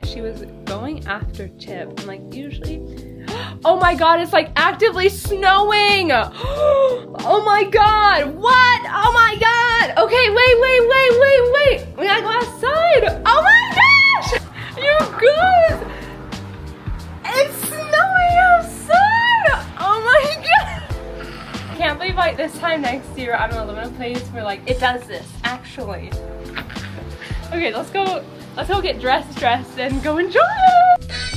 She was going after Chip, and like usually, oh my god, it's like actively snowing. Oh my god, what? Oh my god. Okay, wait. We gotta go outside. Oh my gosh, you guys, it's snowing outside. Oh my god. I can't believe like this time next year I'm gonna live in a place where like it does this actually. Okay, let's go get dressed and go enjoy it.